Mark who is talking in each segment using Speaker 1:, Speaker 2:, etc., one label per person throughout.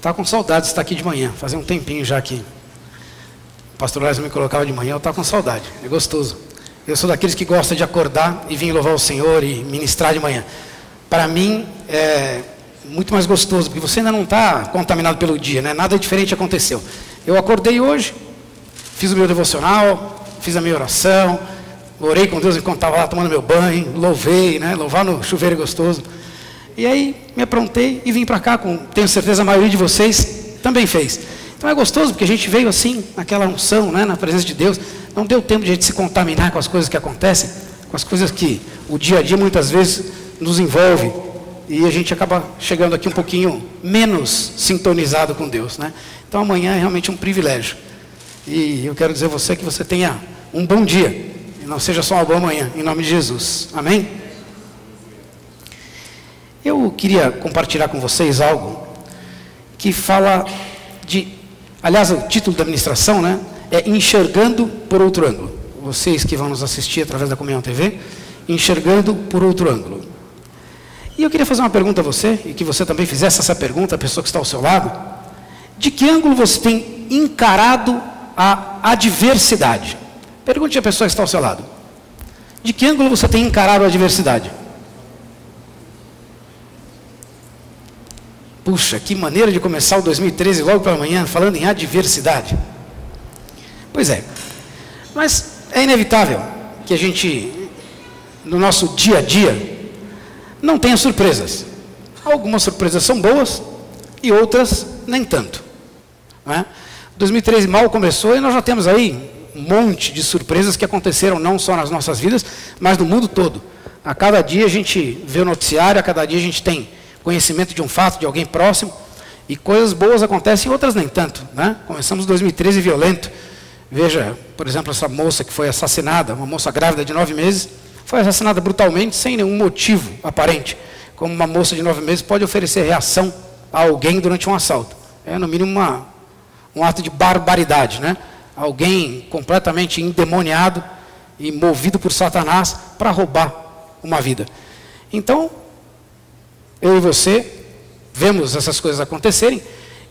Speaker 1: estava com saudade de estar aqui de manhã, fazia um tempinho já que o pastor Lázaro me colocava de manhã, eu estava com saudade, é gostoso. Eu sou daqueles que gostam de acordar e vir louvar o Senhor e ministrar de manhã. Para mim é muito mais gostoso, porque você ainda não está contaminado pelo dia, né? Nada diferente aconteceu. Eu acordei hoje, fiz o meu devocional, fiz a minha oração, orei com Deus enquanto estava lá tomando meu banho, louvei, né? Louvar no chuveiro é gostoso. E aí me aprontei e vim para cá, tenho certeza a maioria de vocês também fez. Então é gostoso porque a gente veio assim, naquela unção, né? Na presença de Deus. Não deu tempo de a gente se contaminar com as coisas que acontecem, com as coisas que o dia a dia muitas vezes nos envolve. E a gente acaba chegando aqui um pouquinho menos sintonizado com Deus, né? Então amanhã é realmente um privilégio. E eu quero dizer a você que você tenha um bom dia. E não seja só uma boa manhã, em nome de Jesus. Amém? Eu queria compartilhar com vocês algo que fala de... Aliás, o título da ministração, né? É Enxergando por Outro Ângulo. Vocês que vão nos assistir através da Comunhão TV, Enxergando por Outro Ângulo. E eu queria fazer uma pergunta a você, e que você também fizesse essa pergunta, a pessoa que está ao seu lado. De que ângulo você tem encarado a adversidade? Pergunte à pessoa que está ao seu lado. De que ângulo você tem encarado a adversidade? Puxa, que maneira de começar o 2013 logo pela manhã, falando em adversidade. Pois é, mas é inevitável que a gente, no nosso dia a dia, não tenha surpresas. Algumas surpresas são boas e outras nem tanto, não é? 2013 mal começou e nós já temos aí um monte de surpresas que aconteceram não só nas nossas vidas, mas no mundo todo. A cada dia a gente vê o noticiário, a cada dia a gente tem conhecimento de um fato, de alguém próximo, e coisas boas acontecem e outras nem tanto, né? Começamos 2013 violento. Veja, por exemplo, essa moça que foi assassinada, uma moça grávida de 9 meses, foi assassinada brutalmente, sem nenhum motivo aparente. Como uma moça de 9 meses pode oferecer reação a alguém durante um assalto. É, no mínimo, um ato de barbaridade, né? Alguém completamente endemoniado e movido por Satanás para roubar uma vida. Então, eu e você vemos essas coisas acontecerem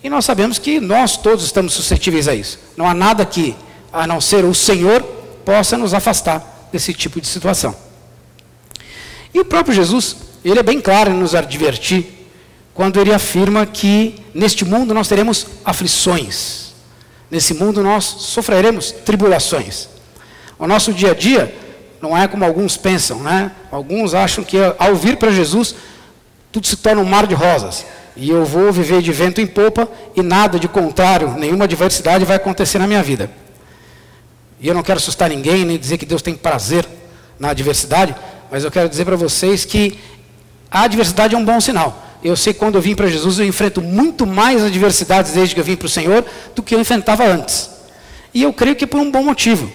Speaker 1: e nós sabemos que nós todos estamos suscetíveis a isso. Não há nada que, a não ser o Senhor, possa nos afastar desse tipo de situação. E o próprio Jesus, ele é bem claro em nos advertir quando ele afirma que neste mundo nós teremos aflições. Nesse mundo nós sofreremos tribulações. O nosso dia a dia não é como alguns pensam, né? Alguns acham que ao vir para Jesus, tudo se torna um mar de rosas. E eu vou viver de vento em popa e nada de contrário, nenhuma adversidade vai acontecer na minha vida. E eu não quero assustar ninguém, nem dizer que Deus tem prazer na adversidade, mas eu quero dizer para vocês que a adversidade é um bom sinal. Eu sei que quando eu vim para Jesus, eu enfrento muito mais adversidades desde que eu vim para o Senhor do que eu enfrentava antes. E eu creio que por um bom motivo.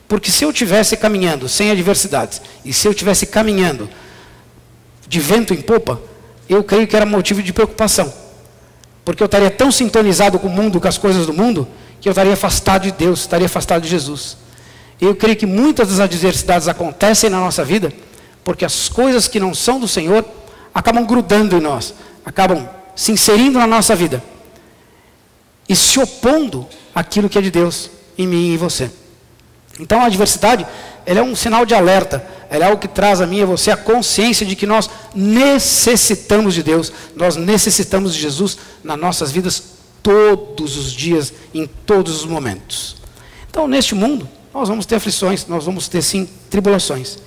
Speaker 1: Porque se eu estivesse caminhando sem adversidades, e se eu estivesse caminhando de vento em popa, eu creio que era motivo de preocupação. Porque eu estaria tão sintonizado com o mundo, com as coisas do mundo, que eu estaria afastado de Deus, estaria afastado de Jesus. E eu creio que muitas das adversidades acontecem na nossa vida, porque as coisas que não são do Senhor acabam grudando em nós, acabam se inserindo na nossa vida e se opondo àquilo que é de Deus em mim e em você. Então a adversidade, ela é um sinal de alerta, ela é algo que traz a mim e a você a consciência de que nós necessitamos de Deus, nós necessitamos de Jesus nas nossas vidas todos os dias, em todos os momentos. Então neste mundo, nós vamos ter aflições, nós vamos ter sim tribulações.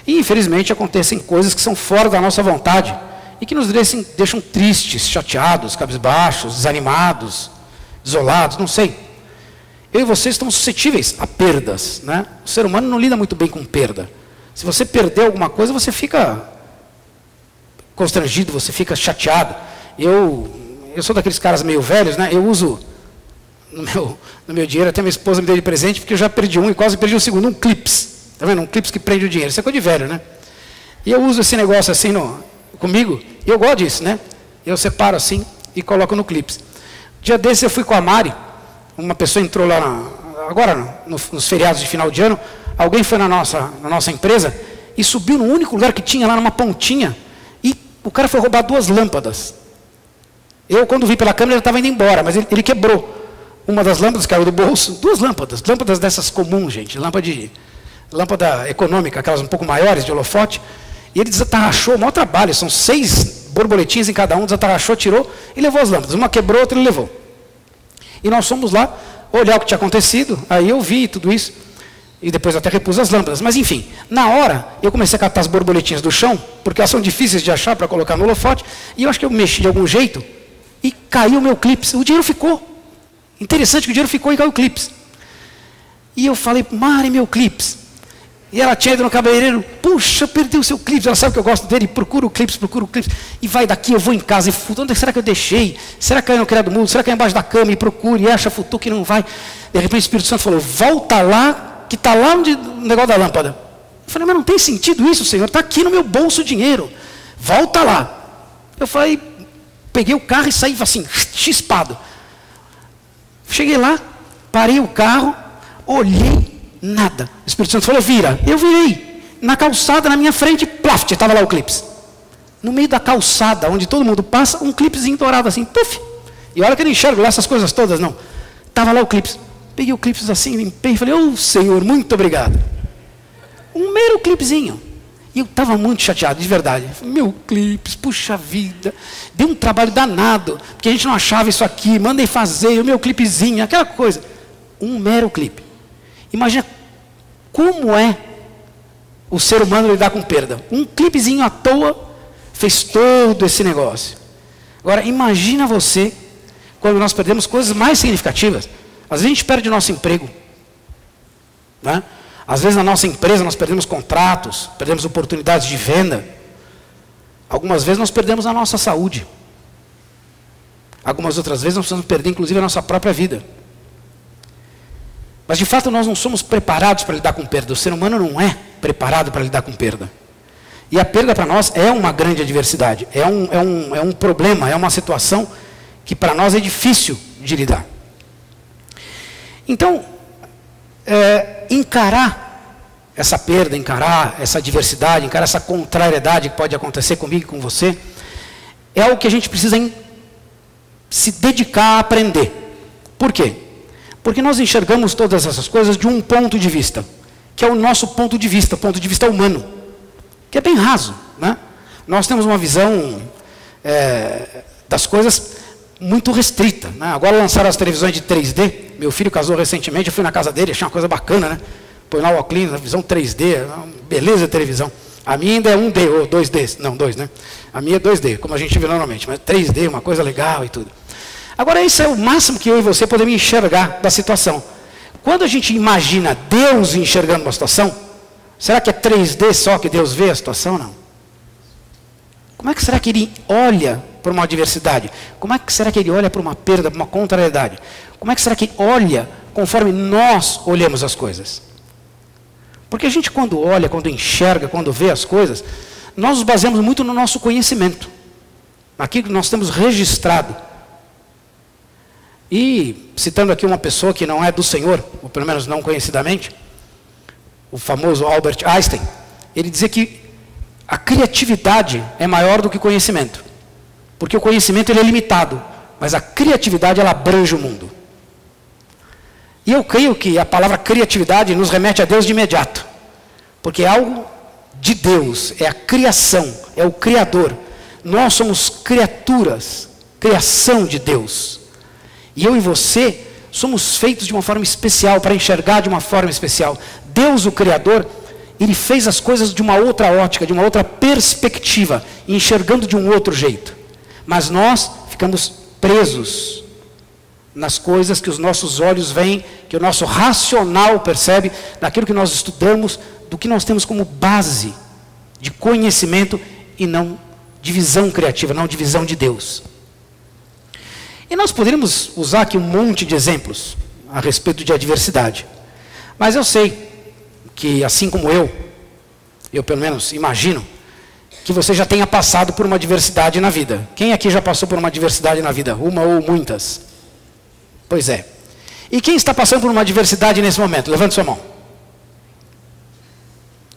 Speaker 1: E infelizmente acontecem coisas que são fora da nossa vontade e que nos deixam tristes, chateados, cabisbaixos, desanimados, isolados, não sei. Eu e você estamos suscetíveis a perdas, né? O ser humano não lida muito bem com perda. Se você perder alguma coisa, você fica constrangido, você fica chateado. Eu sou daqueles caras meio velhos, né? Eu uso no meu dinheiro, até minha esposa me deu de presente, porque eu já perdi um e quase perdi o segundo, um clips. Tá vendo? Um clips que prende o dinheiro. Isso é coisa de velho, né? E eu uso esse negócio assim comigo, e eu gosto disso, né? Eu separo assim e coloco no clips. Dia desse eu fui com a Mari, uma pessoa entrou lá, agora nos feriados de final de ano, alguém foi na nossa empresa e subiu no único lugar que tinha lá numa pontinha, e o cara foi roubar 2 lâmpadas. Eu, quando vi pela câmera, ele estava indo embora, mas ele quebrou. Uma das lâmpadas caiu do bolso, 2 lâmpadas dessas comuns, gente, lâmpada econômica, aquelas um pouco maiores, de holofote, e ele desatarrachou, o maior trabalho, são 6 borboletinhas em cada um, desatarrachou, tirou e levou as lâmpadas. Uma quebrou, outra ele levou. E nós fomos lá olhar o que tinha acontecido, aí eu vi tudo isso, e depois até repus as lâmpadas. Mas enfim, na hora, eu comecei a catar as borboletinhas do chão, porque elas são difíceis de achar para colocar no holofote, e eu acho que eu mexi de algum jeito, e caiu o meu clipe. O dinheiro ficou. Interessante que o dinheiro ficou e caiu o clipe. E eu falei, Mari, meu clipe. E ela tinha ido no cabeleireiro, puxa, perdeu o seu clipe. Ela sabe que eu gosto dele, procura o clipe. E vai daqui, eu vou em casa, e onde será que eu deixei? Será que caiu no criado mudo? Será que é embaixo da cama? E procura, e acha futu que não vai. De repente o Espírito Santo falou, volta lá, que está lá onde o negócio da lâmpada. Eu falei, mas não tem sentido isso, Senhor, está aqui no meu bolso o dinheiro. Volta lá. Eu falei, peguei o carro e saí assim, chispado. Cheguei lá, parei o carro, olhei, nada. O Espírito Santo falou, vira. Eu virei. Na calçada, na minha frente, plaft, estava lá o clipe. No meio da calçada, onde todo mundo passa, um clipezinho dourado assim, puf. E olha que eu não enxergo lá essas coisas todas, não. Estava lá o clipe. Peguei o clipe assim, limpei e falei, Senhor, muito obrigado. Um mero clipezinho. E eu estava muito chateado, de verdade. Meu clipe, puxa vida. Deu um trabalho danado, porque a gente não achava isso aqui. Mandei fazer, o meu clipezinho, aquela coisa. Um mero clipe. Imagina como é o ser humano lidar com perda. Um clipezinho à toa fez todo esse negócio. Agora, imagina você, quando nós perdemos coisas mais significativas. Às vezes a gente perde o nosso emprego. Né? Às vezes na nossa empresa nós perdemos contratos, perdemos oportunidades de venda. Algumas vezes nós perdemos a nossa saúde. Algumas outras vezes nós precisamos perder inclusive a nossa própria vida. Mas de fato nós não somos preparados para lidar com perda. O ser humano não é preparado para lidar com perda. E a perda para nós é uma grande adversidade. É um problema, é uma situação que para nós é difícil de lidar. Então, encarar essa perda, encarar essa adversidade, encarar essa contrariedade que pode acontecer comigo e com você, é algo que a gente precisa se dedicar a aprender. Por quê? Porque nós enxergamos todas essas coisas de um ponto de vista, que é o nosso ponto de vista humano, que é bem raso, né? Nós temos uma visão das coisas muito restrita, né? Agora lançaram as televisões de 3D. Meu filho casou recentemente, eu fui na casa dele, achei uma coisa bacana, né? Põe lá o óculos, a visão 3D, beleza a televisão. A minha ainda é 1D ou 2D, não, 2, né? A minha é 2D, como a gente vê normalmente, mas 3D, uma coisa legal e tudo. Agora, isso é o máximo que eu e você podemos enxergar da situação. Quando a gente imagina Deus enxergando uma situação, será que é 3D só que Deus vê a situação? Não. Como é que será que Ele olha para uma adversidade? Como é que será que Ele olha para uma perda, para uma contrariedade? Como é que será que Ele olha conforme nós olhamos as coisas? Porque a gente quando olha, quando enxerga, quando vê as coisas, nós nos baseamos muito no nosso conhecimento. Aquilo que nós temos registrado. E, citando aqui uma pessoa que não é do Senhor, ou pelo menos não conhecidamente, o famoso Albert Einstein, ele dizia que a criatividade é maior do que o conhecimento. Porque o conhecimento ele é limitado, mas a criatividade ela abrange o mundo. E eu creio que a palavra criatividade nos remete a Deus de imediato. Porque é algo de Deus, é a criação, é o Criador. Nós somos criaturas, criação de Deus. E eu e você somos feitos de uma forma especial, para enxergar de uma forma especial. Deus, o Criador, Ele fez as coisas de uma outra ótica, de uma outra perspectiva, enxergando de um outro jeito. Mas nós ficamos presos nas coisas que os nossos olhos veem, que o nosso racional percebe, daquilo que nós estudamos, do que nós temos como base de conhecimento e não de visão criativa, não de visão de Deus. E nós poderíamos usar aqui um monte de exemplos a respeito de adversidade. Mas eu sei que, assim como eu pelo menos imagino, que você já tenha passado por uma adversidade na vida. Quem aqui já passou por uma adversidade na vida? Uma ou muitas? Pois é. E quem está passando por uma adversidade nesse momento? Levante sua mão.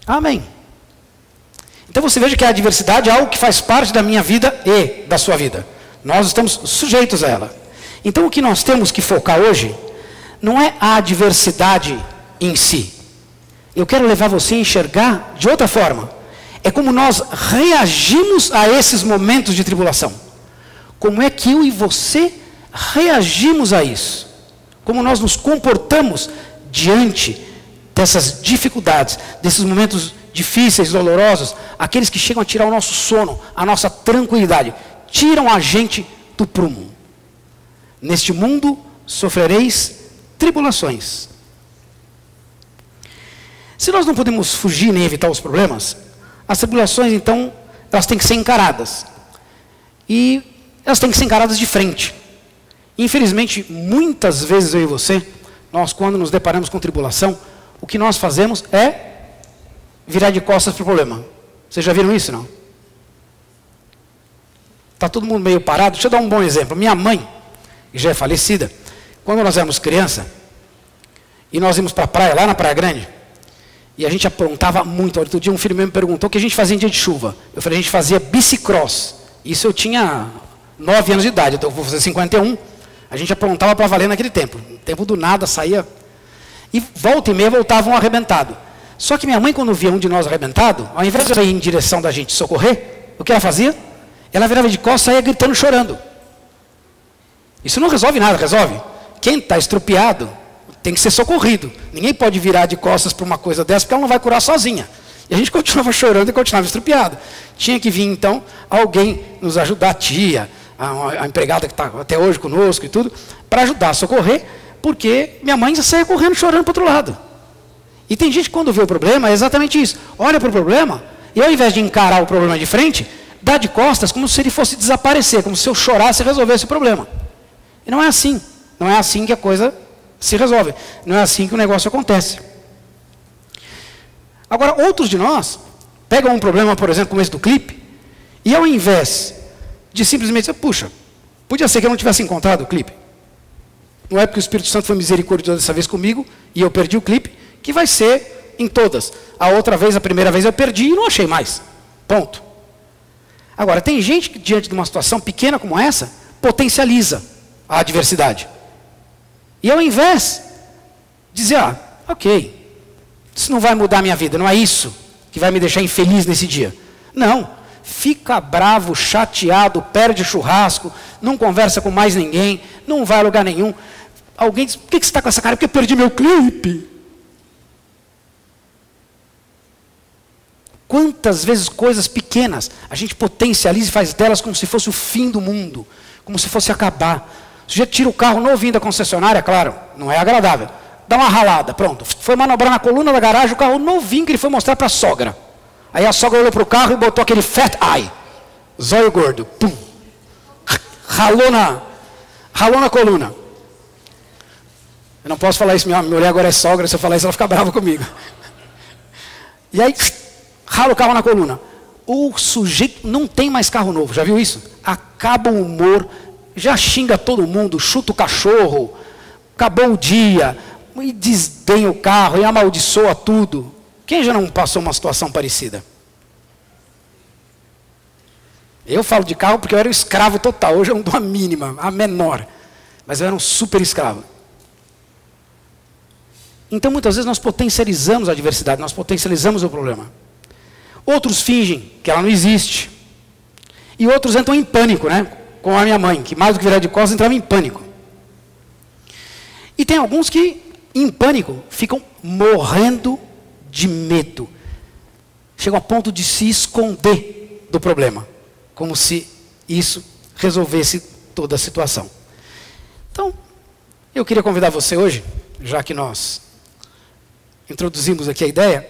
Speaker 1: Amém. Então você veja que a adversidade é algo que faz parte da minha vida e da sua vida. Nós estamos sujeitos a ela. Então o que nós temos que focar hoje não é a adversidade em si. Eu quero levar você a enxergar de outra forma. É como nós reagimos a esses momentos de tribulação. Como é que eu e você reagimos a isso? Como nós nos comportamos diante dessas dificuldades, desses momentos difíceis, dolorosos, aqueles que chegam a tirar o nosso sono, a nossa tranquilidade, tiram a gente do prumo. Neste mundo sofrereis tribulações. Se nós não podemos fugir nem evitar os problemas, as tribulações, então, elas têm que ser encaradas. E elas têm que ser encaradas de frente. Infelizmente, muitas vezes eu e você, nós quando nos deparamos com tribulação, o que nós fazemos é virar de costas para o problema. Vocês já viram isso, não? Está todo mundo meio parado. Deixa eu dar um bom exemplo. Minha mãe, que já é falecida, quando nós éramos criança, e nós íamos para a praia, lá na Praia Grande, e a gente aprontava muito. Outro dia um filho meu me perguntou o que a gente fazia em dia de chuva. Eu falei, a gente fazia bicicross. Isso eu tinha 9 anos de idade, então eu vou fazer 51. A gente aprontava para valer naquele tempo. No tempo do nada, saía. E volta e meia voltavam arrebentado. Só que minha mãe, quando via um de nós arrebentado, ao invés de ela ir em direção da gente socorrer, o que ela fazia? Ela virava de costas e saía gritando, chorando. Isso não resolve nada, resolve? Quem está estrupiado tem que ser socorrido. Ninguém pode virar de costas para uma coisa dessa, porque ela não vai curar sozinha. E a gente continuava chorando e continuava estrupiado. Tinha que vir, então, alguém nos ajudar, a tia, a empregada que está até hoje conosco e tudo, para ajudar a socorrer, porque minha mãe já saía correndo, chorando para o outro lado. E tem gente que quando vê o problema, é exatamente isso. Olha para o problema, e ao invés de encarar o problema de frente, dá de costas como se ele fosse desaparecer, como se eu chorasse e resolvesse o problema. E não é assim. Não é assim que a coisa se resolve. Não é assim que o negócio acontece. Agora, outros de nós pegam um problema, por exemplo, como esse do clipe, e ao invés de simplesmente dizer, puxa, podia ser que eu não tivesse encontrado o clipe. Não é porque o Espírito Santo foi misericordioso dessa vez comigo, e eu perdi o clipe, que vai ser em todas. A outra vez, a primeira vez eu perdi e não achei mais. Ponto. Agora, tem gente que diante de uma situação pequena como essa, potencializa a adversidade. E ao invés de dizer, ok, isso não vai mudar a minha vida, não é isso que vai me deixar infeliz nesse dia. Não, fica bravo, chateado, perde churrasco, não conversa com mais ninguém, não vai a lugar nenhum. Alguém diz, por que você está com essa cara? Porque eu perdi meu clipe. Quantas vezes coisas pequenas a gente potencializa e faz delas como se fosse o fim do mundo, como se fosse acabar. O sujeito tira o carro novinho da concessionária, claro, não é agradável. Dá uma ralada, pronto. Foi manobrar na coluna da garagem, o carro novinho que ele foi mostrar para a sogra. Aí a sogra olhou para o carro e botou aquele fat eye, zóio gordo, pum. Ralou na coluna. Eu não posso falar isso, minha mulher agora é sogra, se eu falar isso ela fica brava comigo. E aí, rala o carro na coluna. O sujeito não tem mais carro novo, já viu isso? Acaba o humor, já xinga todo mundo, chuta o cachorro, acabou o dia, e desdenha o carro, e amaldiçoa tudo. Quem já não passou uma situação parecida? Eu falo de carro porque eu era um escravo total, hoje eu não dou a mínima, a menor. Mas eu era um super escravo. Então muitas vezes nós potencializamos a adversidade, nós potencializamos o problema. Outros fingem que ela não existe. E outros entram em pânico, né? Como a minha mãe, que mais do que virar de costas, entrava em pânico. E tem alguns que, em pânico, ficam morrendo de medo. Chegam a ponto de se esconder do problema. Como se isso resolvesse toda a situação. Então, eu queria convidar você hoje, já que nós introduzimos aqui a ideia,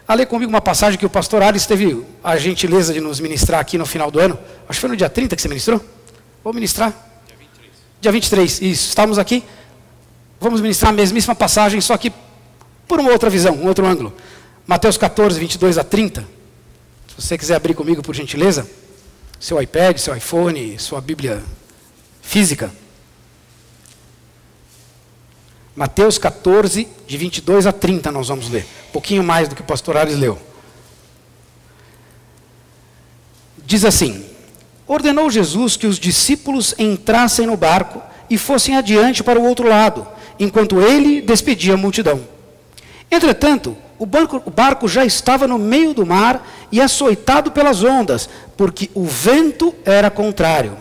Speaker 1: a ler comigo uma passagem que o pastor Ares teve a gentileza de nos ministrar aqui no final do ano. Acho que foi no dia 30 que você ministrou. Vou ministrar? Dia 23. Dia 23, isso. Estamos aqui. Vamos ministrar a mesmíssima passagem, só que por uma outra visão, um outro ângulo. Mateus 14, 22 a 30. Se você quiser abrir comigo, por gentileza. Seu iPad, seu iPhone, sua Bíblia física. Mateus 14, de 22 a 30 nós vamos ler. Um pouquinho mais do que o pastor Ares leu. Diz assim: ordenou Jesus que os discípulos entrassem no barco e fossem adiante para o outro lado, enquanto ele despedia a multidão. Entretanto, o barco já estava no meio do mar e açoitado pelas ondas, porque o vento era contrário.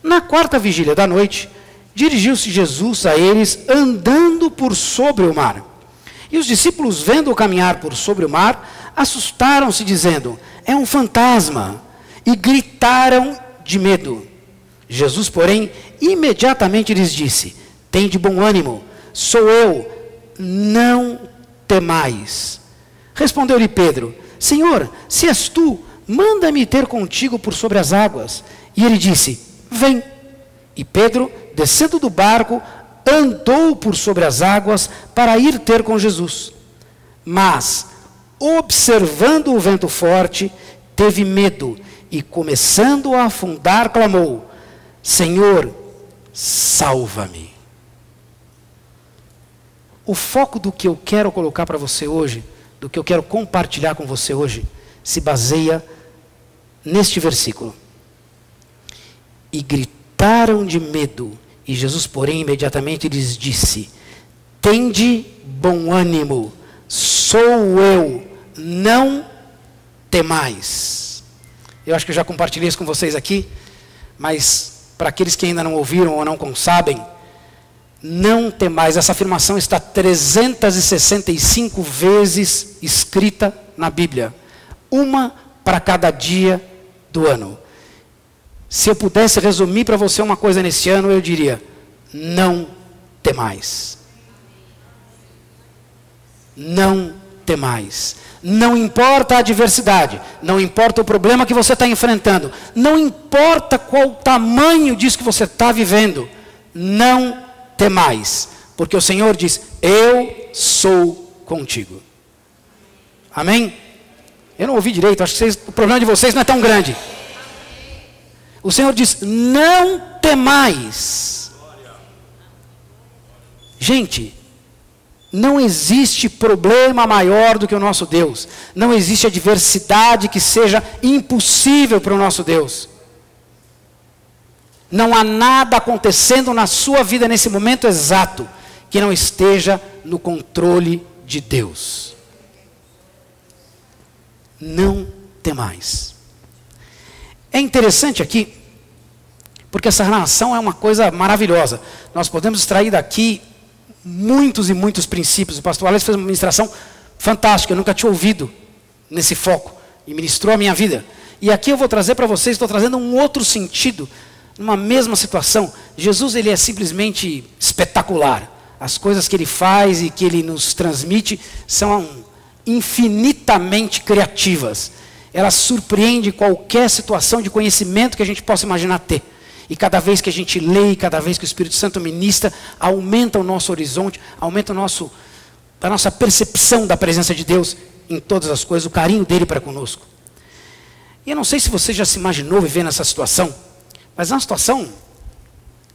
Speaker 1: Na quarta vigília da noite, dirigiu-se Jesus a eles andando por sobre o mar. E os discípulos, vendo-o caminhar por sobre o mar, assustaram-se, dizendo: é um fantasma, e gritaram de medo. Jesus, porém, imediatamente lhes disse: tende bom ânimo, sou eu, não temais. Respondeu-lhe Pedro: Senhor, se és tu, manda-me ter contigo por sobre as águas. E ele disse: vem. E Pedro, descendo do barco, andou por sobre as águas para ir ter com Jesus. Mas, observando o vento forte, teve medo e, começando a afundar, clamou: Senhor, salva-me. O foco do que eu quero colocar para você hoje, do que eu quero compartilhar com você hoje, se baseia neste versículo. E gritaram de medo, e Jesus, porém, imediatamente lhes disse: tende bom ânimo, sou eu, não temais. Eu acho que eu já compartilhei isso com vocês aqui, mas para aqueles que ainda não ouviram ou não sabem, não temais, essa afirmação está 365 vezes escrita na Bíblia, uma para cada dia do ano. Se eu pudesse resumir para você uma coisa nesse ano, eu diria: não temais. Não temais. Não importa a adversidade, não importa o problema que você está enfrentando, não importa qual o tamanho disso que você está vivendo, não temais, porque o Senhor diz: eu sou contigo. Amém? Eu não ouvi direito, acho que o problema de vocês não é tão grande. O Senhor diz: não temais. Gente, não existe problema maior do que o nosso Deus. Não existe adversidade que seja impossível para o nosso Deus. Não há nada acontecendo na sua vida nesse momento exato que não esteja no controle de Deus. Não temais. É interessante aqui, porque essa narração é uma coisa maravilhosa. Nós podemos extrair daqui muitos e muitos princípios. O pastor Alex fez uma ministração fantástica, eu nunca tinha ouvido nesse foco, e ministrou a minha vida. E aqui eu vou trazer para vocês, estou trazendo um outro sentido, numa mesma situação. Jesus, ele é simplesmente espetacular. As coisas que ele faz e que ele nos transmite são infinitamente criativas. Elas surpreendem qualquer situação de conhecimento que a gente possa imaginar ter. E cada vez que a gente lê, cada vez que o Espírito Santo ministra, aumenta o nosso horizonte, aumenta a nossa percepção da presença de Deus em todas as coisas, o carinho dele para conosco. E eu não sei se você já se imaginou viver nessa situação, mas é uma situação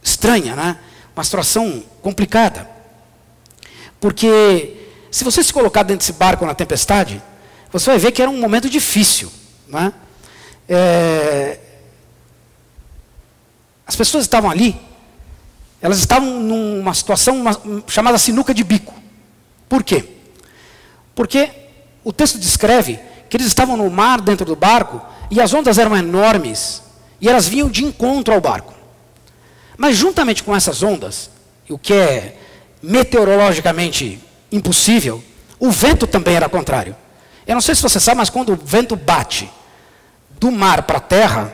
Speaker 1: estranha, né? Uma situação complicada. Porque se você se colocar dentro desse barco na tempestade, você vai ver que era um momento difícil, né? As pessoas estavam ali, elas estavam numa situação chamada sinuca de bico. Por quê? Porque o texto descreve que eles estavam no mar dentro do barco e as ondas eram enormes e elas vinham de encontro ao barco. Mas juntamente com essas ondas, o que é meteorologicamente impossível, o vento também era contrário. Eu não sei se você sabe, mas quando o vento bate do mar para a terra,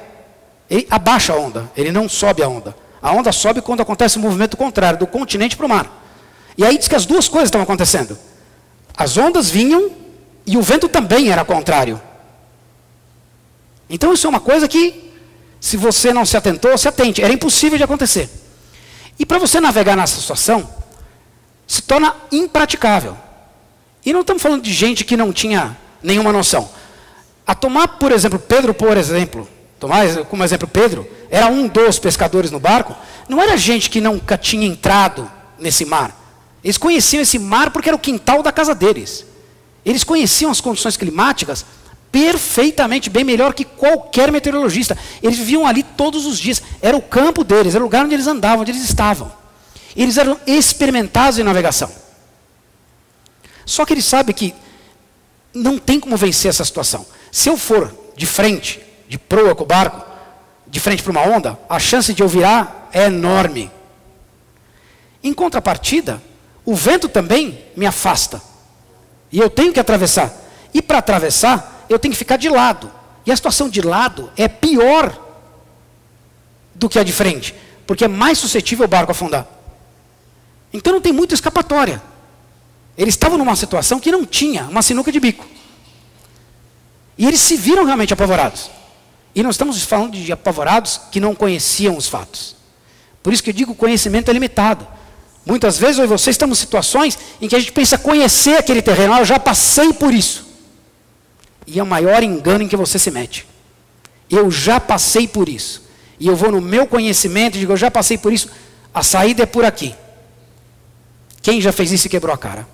Speaker 1: ele abaixa a onda, ele não sobe a onda. A onda sobe quando acontece o movimento contrário, do continente para o mar. E aí diz que as duas coisas estavam acontecendo. As ondas vinham e o vento também era contrário. Então isso é uma coisa que, se você não se atentou, se atente. Era impossível de acontecer. E para você navegar nessa situação, se torna impraticável. E não estamos falando de gente que não tinha nenhuma noção. A tomar, por exemplo, Pedro, tomar como exemplo Pedro, era um dos pescadores no barco, não era gente que nunca tinha entrado nesse mar. Eles conheciam esse mar porque era o quintal da casa deles. Eles conheciam as condições climáticas perfeitamente, bem melhor que qualquer meteorologista. Eles viviam ali todos os dias. Era o campo deles, era o lugar onde eles andavam, onde eles estavam. Eles eram experimentados em navegação. Só que ele sabe que não tem como vencer essa situação. Se eu for de frente, de proa com o barco, de frente para uma onda, a chance de eu virar é enorme. Em contrapartida, o vento também me afasta. E eu tenho que atravessar. E para atravessar, eu tenho que ficar de lado. E a situação de lado é pior do que a de frente, porque é mais suscetível o barco afundar. Então não tem muita escapatória. Eles estavam numa situação que não tinha, uma sinuca de bico. E eles se viram realmente apavorados. E não estamos falando de apavorados que não conheciam os fatos. Por isso que eu digo que o conhecimento é limitado. Muitas vezes eu e você estamos em situações em que a gente pensa conhecer aquele terreno. Eu já passei por isso. E é o maior engano em que você se mete. Eu já passei por isso. E eu vou no meu conhecimento e digo, eu já passei por isso. A saída é por aqui. Quem já fez isso e quebrou a cara?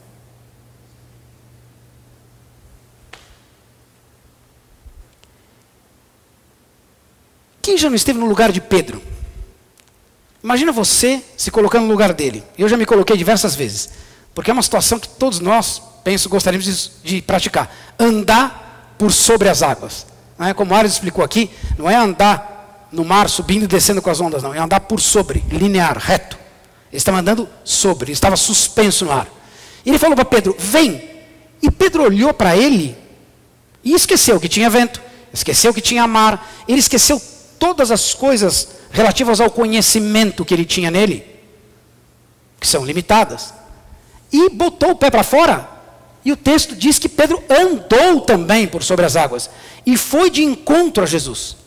Speaker 1: Quem já não esteve no lugar de Pedro? Imagina você se colocando no lugar dele. Eu já me coloquei diversas vezes. Porque é uma situação que todos nós, penso, gostaríamos de praticar. Andar por sobre as águas. Não é como o Ares explicou aqui, não é andar no mar subindo e descendo com as ondas, não. É andar por sobre, linear, reto. Ele estava andando sobre, ele estava suspenso no ar. E ele falou para Pedro, vem. E Pedro olhou para ele e esqueceu que tinha vento, esqueceu que tinha mar, ele esqueceu todas as coisas relativas ao conhecimento que ele tinha nele, que são limitadas, e botou o pé para fora. E o texto diz que Pedro andou também por sobre as águas e foi de encontro a Jesus.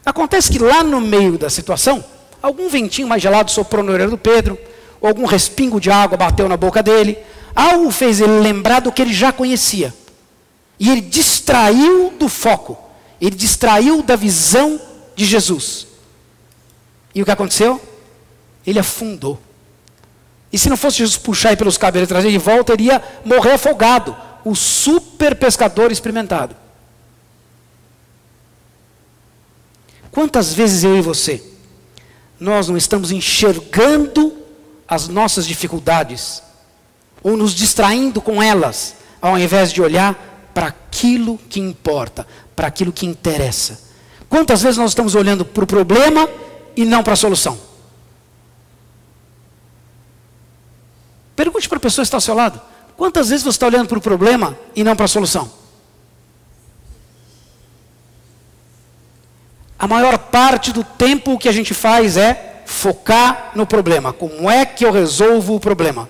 Speaker 1: Acontece que lá no meio da situação, algum ventinho mais gelado soprou na orelha do Pedro, ou algum respingo de água bateu na boca dele, algo fez ele lembrar do que ele já conhecia. E ele distraiu do foco, ele distraiu da visão de Jesus. E o que aconteceu? Ele afundou. E se não fosse Jesus puxar ele pelos cabelos e trazer de volta, ele ia morrer afogado. O super pescador experimentado. Quantas vezes eu e você, nós não estamos enxergando as nossas dificuldades, ou nos distraindo com elas, ao invés de olhar para aquilo que importa, para aquilo que interessa. Quantas vezes nós estamos olhando para o problema e não para a solução? Pergunte para a pessoa que está ao seu lado. Quantas vezes você está olhando para o problema e não para a solução? A maior parte do tempo o que a gente faz é focar no problema. Como é que eu resolvo o problema?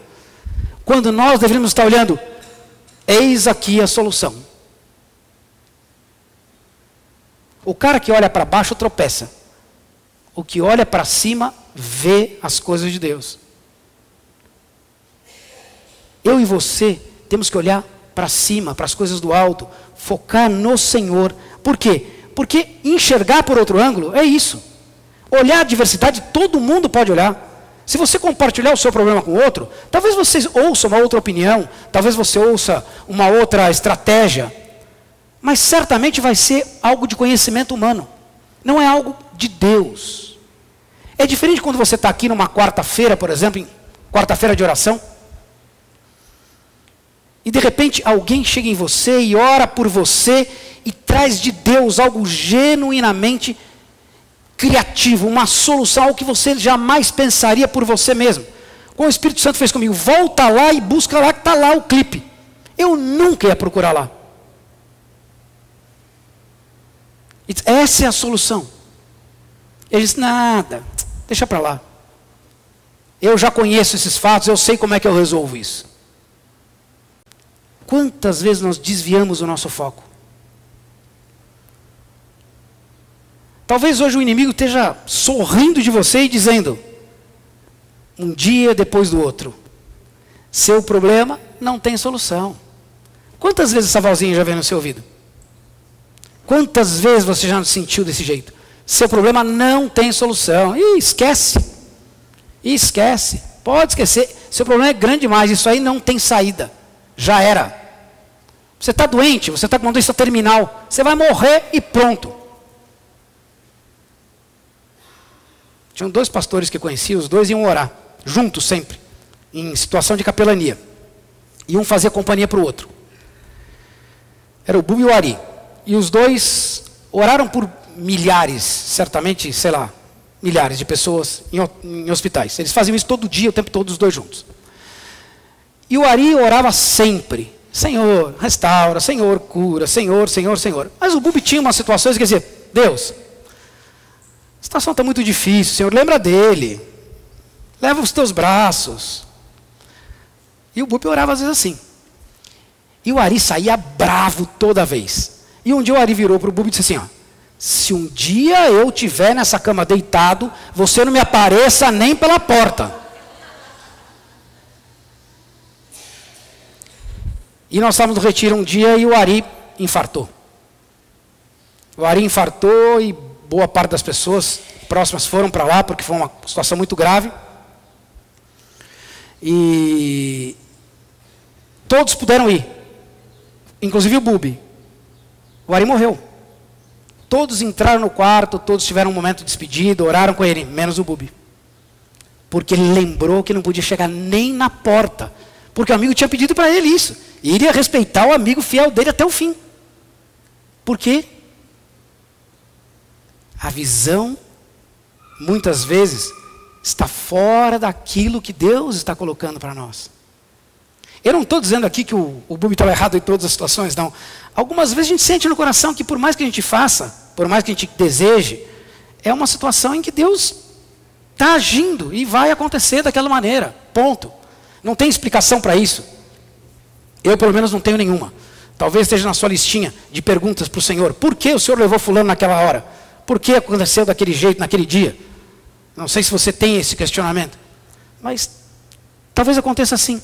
Speaker 1: Quando nós deveríamos estar olhando, eis aqui a solução. O cara que olha para baixo tropeça. O que olha para cima vê as coisas de Deus. Eu e você temos que olhar para cima, para as coisas do alto, focar no Senhor. Por quê? Porque enxergar por outro ângulo é isso. Olhar a diversidade, todo mundo pode olhar. Se você compartilhar o seu problema com o outro, talvez você ouça uma outra opinião, talvez você ouça uma outra estratégia, mas certamente vai ser algo de conhecimento humano. Não é algo de Deus. É diferente quando você está aqui numa quarta-feira, por exemplo, em quarta-feira de oração, e de repente alguém chega em você e ora por você e traz de Deus algo genuinamente criativo, uma solução, algo que você jamais pensaria por você mesmo. Como o Espírito Santo fez comigo, volta lá e busca lá que está lá o clipe. Eu nunca ia procurar lá. Essa é a solução. Ele disse, nada, deixa para lá. Eu já conheço esses fatos, eu sei como é que eu resolvo isso. Quantas vezes nós desviamos o nosso foco? Talvez hoje o inimigo esteja sorrindo de você e dizendo, um dia depois do outro, seu problema não tem solução. Quantas vezes essa vozinha já veio no seu ouvido? Quantas vezes você já não sentiu desse jeito? Seu problema não tem solução. Ih, esquece. Esquece. Pode esquecer. Seu problema é grande demais. Isso aí não tem saída. Já era. Você está doente, você está com uma doença terminal, você vai morrer e pronto. Tinham 2 pastores que eu conhecia, os 2 iam orar, juntos sempre, em situação de capelania. E um fazia companhia para o outro. Era o Bubi e o Ari. E os 2 oraram por milhares, certamente, sei lá, milhares de pessoas em hospitais. Eles faziam isso todo dia, o tempo todo, os 2 juntos. E o Ari orava sempre. Senhor, restaura, Senhor, cura, Senhor, Senhor, Senhor. Mas o Bubi tinha umas situações que dizia, Deus, a situação está muito difícil, Senhor, lembra dele. Leva os teus braços. E o Bubi orava às vezes assim. E o Ari saía bravo toda vez. E um dia o Ari virou para o Bubi e disse assim, ó, se um dia eu estiver nessa cama deitado, você não me apareça nem pela porta. E nós estávamos no retiro um dia e o Ari infartou. O Ari infartou e boa parte das pessoas próximas foram para lá, porque foi uma situação muito grave. E todos puderam ir, inclusive o Bubi. O Ari morreu. Todos entraram no quarto, todos tiveram um momento de despedida, oraram com ele, menos o Bubi. Porque ele lembrou que não podia chegar nem na porta, porque o amigo tinha pedido para ele isso. E ele ia respeitar o amigo fiel dele até o fim. Por quê? A visão, muitas vezes, está fora daquilo que Deus está colocando para nós. Eu não estou dizendo aqui que o Bubi estava errado em todas as situações, não. Algumas vezes a gente sente no coração que por mais que a gente faça, por mais que a gente deseje, é uma situação em que Deus está agindo e vai acontecer daquela maneira, ponto. Não tem explicação para isso. Eu pelo menos não tenho nenhuma. Talvez esteja na sua listinha de perguntas para o Senhor. Por que o Senhor levou fulano naquela hora? Por que aconteceu daquele jeito, naquele dia? Não sei se você tem esse questionamento. Mas talvez aconteça assim.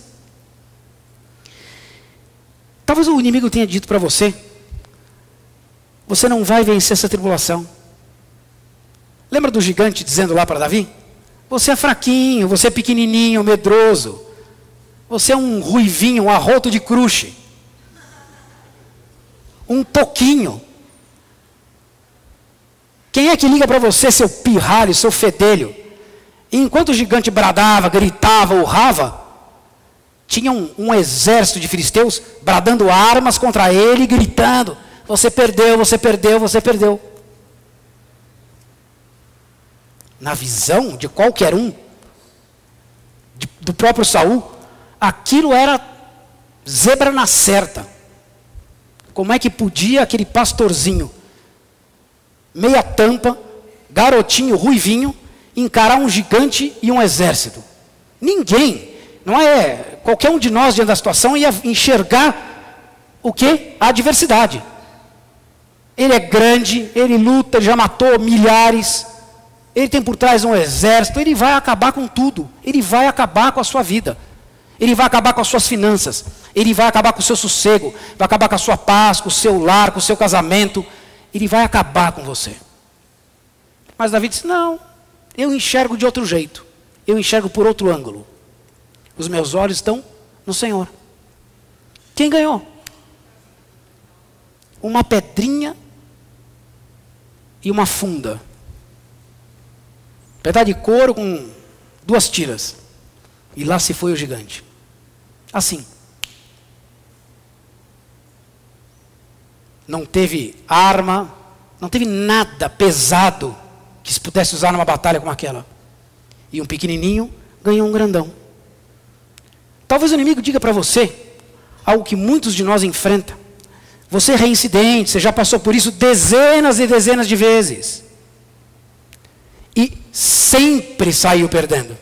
Speaker 1: Talvez o inimigo tenha dito para você, você não vai vencer essa tribulação. Lembra do gigante dizendo lá para Davi? Você é fraquinho, você é pequenininho, medroso. Você é um ruivinho, um arroto de cruche. Um toquinho. Quem é que liga para você, seu pirralho, seu fedelho? E enquanto o gigante bradava, gritava, urrava, tinha um exército de filisteus bradando armas contra ele, gritando, você perdeu, você perdeu, você perdeu. Na visão de qualquer um, do próprio Saul, aquilo era zebra na certa. Como é que podia aquele pastorzinho, meia tampa, garotinho, ruivinho, encarar um gigante e um exército? Ninguém, não é qualquer um de nós diante da situação ia enxergar o quê? A adversidade. Ele é grande, ele luta, ele já matou milhares, ele tem por trás um exército, ele vai acabar com tudo, ele vai acabar com a sua vida. Ele vai acabar com as suas finanças, ele vai acabar com o seu sossego, vai acabar com a sua paz, com o seu lar, com o seu casamento, ele vai acabar com você. Mas Davi disse, não, eu enxergo de outro jeito, eu enxergo por outro ângulo. Os meus olhos estão no Senhor. Quem ganhou? Uma pedrinha e uma funda. Pedaço de couro com 2 tiras. E lá se foi o gigante. Assim. Não teve arma, não teve nada pesado que se pudesse usar numa batalha como aquela. E um pequenininho ganhou um grandão. Talvez o inimigo diga para você algo que muitos de nós enfrentam. Você é reincidente, você já passou por isso dezenas e dezenas de vezes. E sempre saiu perdendo.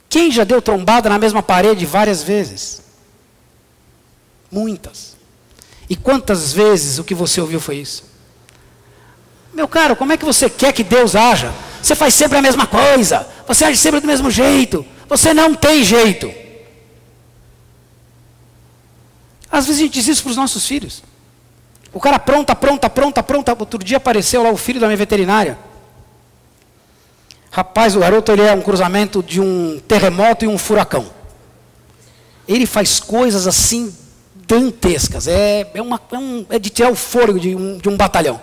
Speaker 1: Quem já deu trombada na mesma parede várias vezes? Muitas. E quantas vezes o que você ouviu foi isso? Meu caro, como é que você quer que Deus haja? Você faz sempre a mesma coisa. Você age sempre do mesmo jeito. Você não tem jeito. Às vezes a gente diz isso para os nossos filhos. O cara pronta. Outro dia apareceu lá o filho da minha veterinária. Rapaz, o garoto ele é um cruzamento de um terremoto e um furacão. Ele faz coisas assim dantescas. É de tirar o fôlego de um batalhão.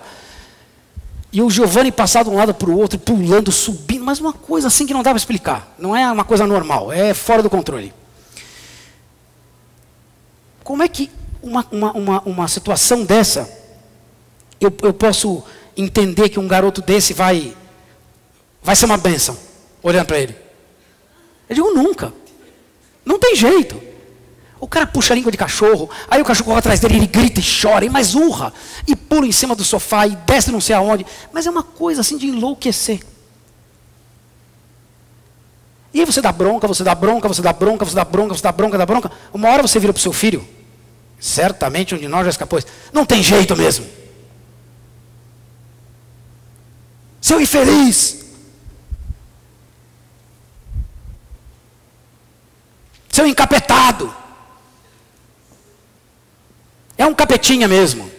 Speaker 1: E o Giovanni passar de um lado para o outro, pulando, subindo, mas uma coisa assim que não dá para explicar. Não é uma coisa normal, é fora do controle. Como é que uma situação dessa, eu posso entender que um garoto desse vai ser uma bênção, olhando para ele? Eu digo, nunca. Não tem jeito. O cara puxa a língua de cachorro, aí o cachorro corre atrás dele, ele grita e chora, e mais urra, e pula em cima do sofá, e desce não sei aonde. Mas é uma coisa assim de enlouquecer. E aí você dá bronca, você dá bronca, você dá bronca, você dá bronca, você dá bronca, dá bronca. Uma hora você vira para o seu filho, certamente um de nós já escapou isso. Não tem jeito mesmo. Seu infeliz. Seu encapetado. É um capetinha mesmo.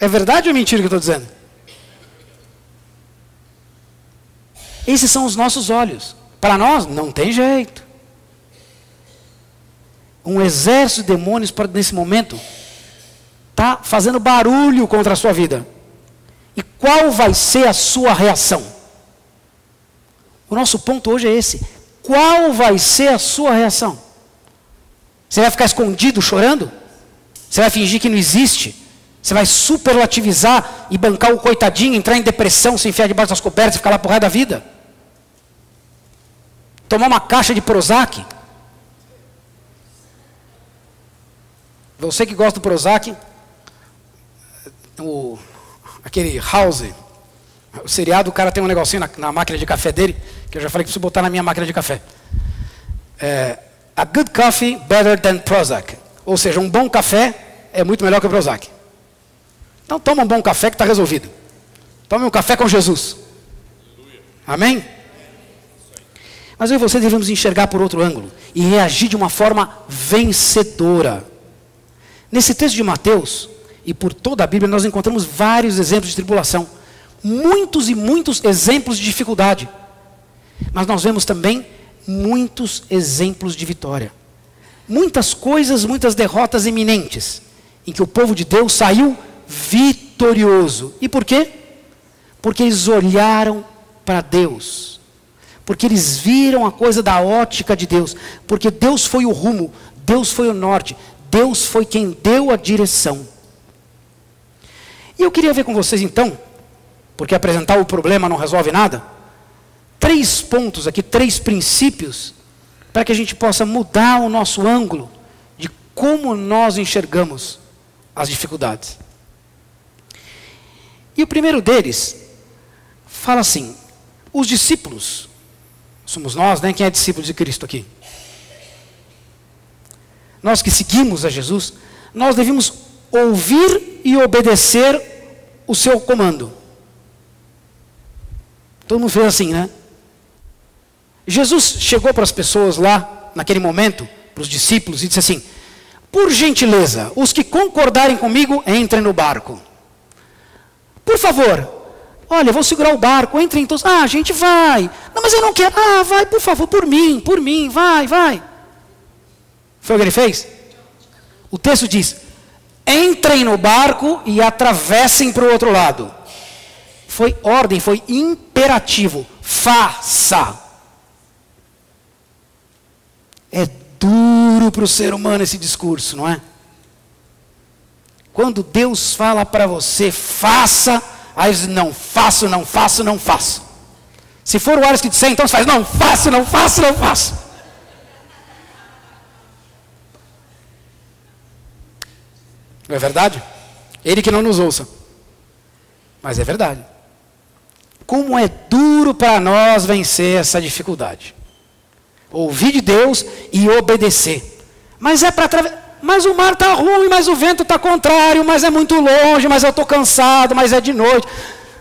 Speaker 1: É verdade ou é mentira o que eu estou dizendo? Esses são os nossos olhos. Para nós, não tem jeito. Um exército de demônios, nesse momento, está fazendo barulho contra a sua vida. E qual vai ser a sua reação? O nosso ponto hoje é esse. Qual vai ser a sua reação? Você vai ficar escondido chorando? Você vai fingir que não existe? Você vai superlativizar e bancar o coitadinho, entrar em depressão, se enfiar debaixo das cobertas e ficar lá pro resto da vida? Tomar uma caixa de Prozac? Você que gosta do Prozac, aquele House, o seriado, o cara tem um negocinho na máquina de café dele, que eu já falei que preciso botar na minha máquina de café. A good coffee better than Prozac. Ou seja, um bom café é muito melhor que o Prozac. Então toma um bom café que está resolvido. Tome um café com Jesus. Amém? Mas eu e você devemos enxergar por outro ângulo e reagir de uma forma vencedora. Nesse texto de Mateus, e por toda a Bíblia, nós encontramos vários exemplos de tribulação. Muitos e muitos exemplos de dificuldade. Mas nós vemos também muitos exemplos de vitória. Muitas coisas, muitas derrotas iminentes, em que o povo de Deus saiu vitorioso. E por quê? Porque eles olharam para Deus. Porque eles viram a coisa da ótica de Deus. Porque Deus foi o rumo, Deus foi o norte, Deus foi quem deu a direção. E eu queria ver com vocês então, porque apresentar o problema não resolve nada, 3 pontos aqui, 3 princípios, para que a gente possa mudar o nosso ângulo de como nós enxergamos as dificuldades. E o primeiro deles fala assim: os discípulos, somos nós, né? Quem é discípulo de Cristo aqui? Nós que seguimos a Jesus, nós devemos ouvir e obedecer o seu comando. Todo mundo fez assim, né? Jesus chegou para as pessoas lá, naquele momento, para os discípulos, e disse assim: por gentileza, os que concordarem comigo, entrem no barco. Por favor, olha, eu vou segurar o barco, entrem todos. Ah, a gente vai. Não, mas eu não quero. Ah, vai, por favor, por mim, vai, vai. Foi o que ele fez? O texto diz: entrem no barco e atravessem para o outro lado. Foi ordem, foi imperativo. Faça. É duro para o ser humano esse discurso, não é? Quando Deus fala para você, faça, aí você diz, não faço, não faço, não faço. Se for o Ares que disser, então você faz, não faço, não faço, não faço. Não é verdade? Ele que não nos ouça. Mas é verdade. Como é duro para nós vencer essa dificuldade. Ouvir de Deus e obedecer. Mas é para atravessar. Mas o mar está ruim, mas o vento está contrário, mas é muito longe, mas eu estou cansado, mas é de noite.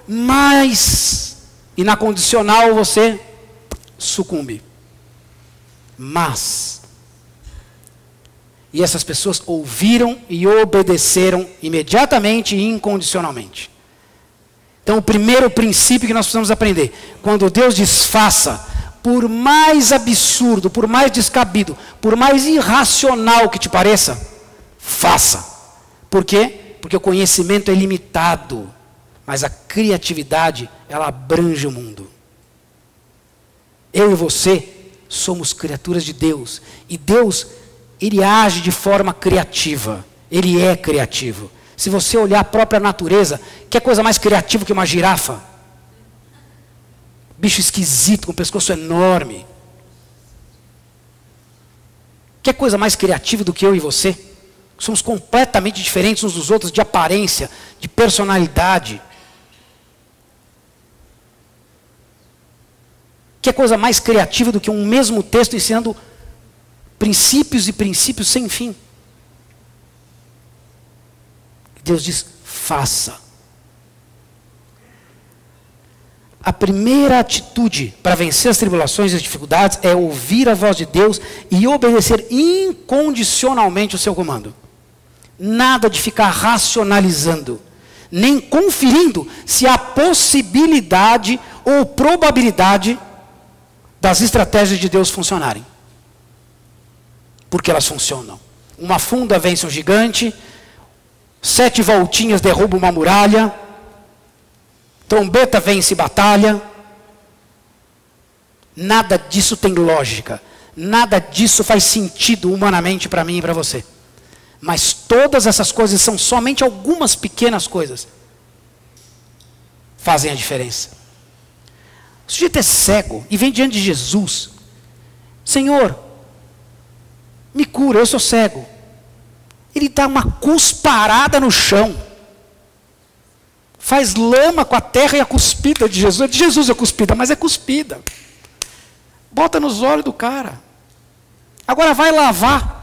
Speaker 1: Mas, e na condicional você sucumbe. Mas, e essas pessoas ouviram e obedeceram imediatamente e incondicionalmente. Então o primeiro princípio que nós precisamos aprender, quando Deus diz faça, por mais absurdo, por mais descabido, por mais irracional que te pareça, faça. Por quê? Porque o conhecimento é limitado, mas a criatividade, ela abrange o mundo. Eu e você somos criaturas de Deus, e Deus, Ele age de forma criativa, Ele é criativo. Se você olhar a própria natureza, que coisa mais criativa que uma girafa? Bicho esquisito, com um pescoço enorme. Que coisa mais criativa do que eu e você? Somos completamente diferentes uns dos outros, de aparência, de personalidade. Que coisa mais criativa do que um mesmo texto ensinando princípios e princípios sem fim? Deus diz, faça. A primeira atitude para vencer as tribulações e as dificuldades é ouvir a voz de Deus e obedecer incondicionalmente o seu comando. Nada de ficar racionalizando, nem conferindo se há possibilidade ou probabilidade das estratégias de Deus funcionarem. Porque elas funcionam. Uma funda vence um gigante, 7 voltinhas derrubam uma muralha, trombeta vence batalha. Nada disso tem lógica. Nada disso faz sentido humanamente para mim e para você. Mas todas essas coisas são somente algumas pequenas coisas. Fazem a diferença. O sujeito é cego e vem diante de Jesus. Senhor, me cura, eu sou cego. Ele dá uma cusparada no chão. Faz lama com a terra e a cuspida de Jesus. De Jesus é cuspida, mas é cuspida. Bota nos olhos do cara. Agora vai lavar.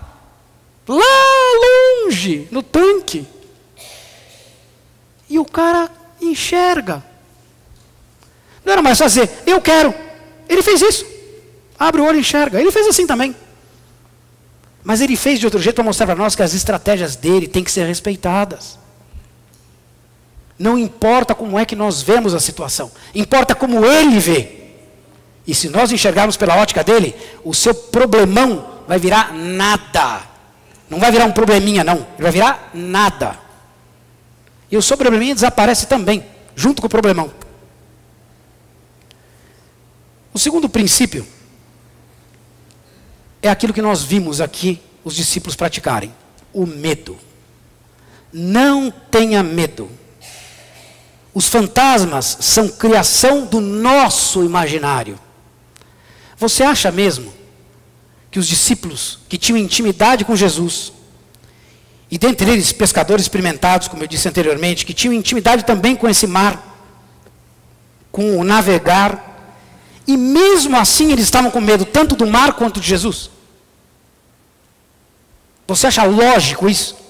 Speaker 1: Lá longe, no tanque. E o cara enxerga. Não era mais fazer, eu quero. Ele fez isso. Abre o olho e enxerga. Ele fez assim também. Mas ele fez de outro jeito para mostrar para nós que as estratégias dele têm que ser respeitadas. Não importa como é que nós vemos a situação, importa como ele vê. E se nós enxergarmos pela ótica dele, o seu problemão vai virar nada. Não vai virar um probleminha, não. Ele vai virar nada. E o seu probleminha desaparece também, junto com o problemão. O segundo princípio é aquilo que nós vimos aqui os discípulos praticarem: o medo. Não tenha medo. Os fantasmas são criação do nosso imaginário. Você acha mesmo que os discípulos que tinham intimidade com Jesus, e dentre eles pescadores experimentados, como eu disse anteriormente, que tinham intimidade também com esse mar, com o navegar, e mesmo assim eles estavam com medo tanto do mar quanto de Jesus? Você acha lógico isso?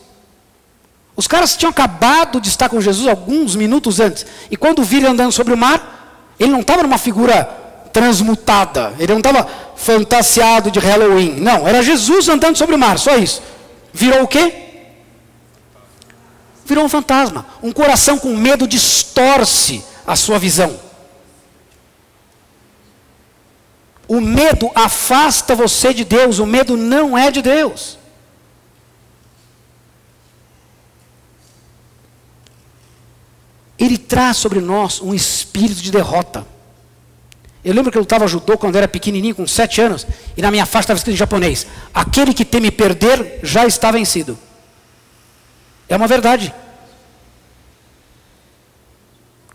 Speaker 1: Os caras tinham acabado de estar com Jesus alguns minutos antes. E quando viram ele andando sobre o mar, ele não estava numa figura transmutada. Ele não estava fantasiado de Halloween. Não, era Jesus andando sobre o mar, só isso. Virou o quê? Virou um fantasma. Um coração com medo distorce a sua visão. O medo afasta você de Deus. O medo não é de Deus. Ele traz sobre nós um espírito de derrota. Eu lembro que eu lutava judô quando era pequenininho, com 7 anos, e na minha faixa estava escrito em japonês: aquele que teme perder já está vencido. É uma verdade.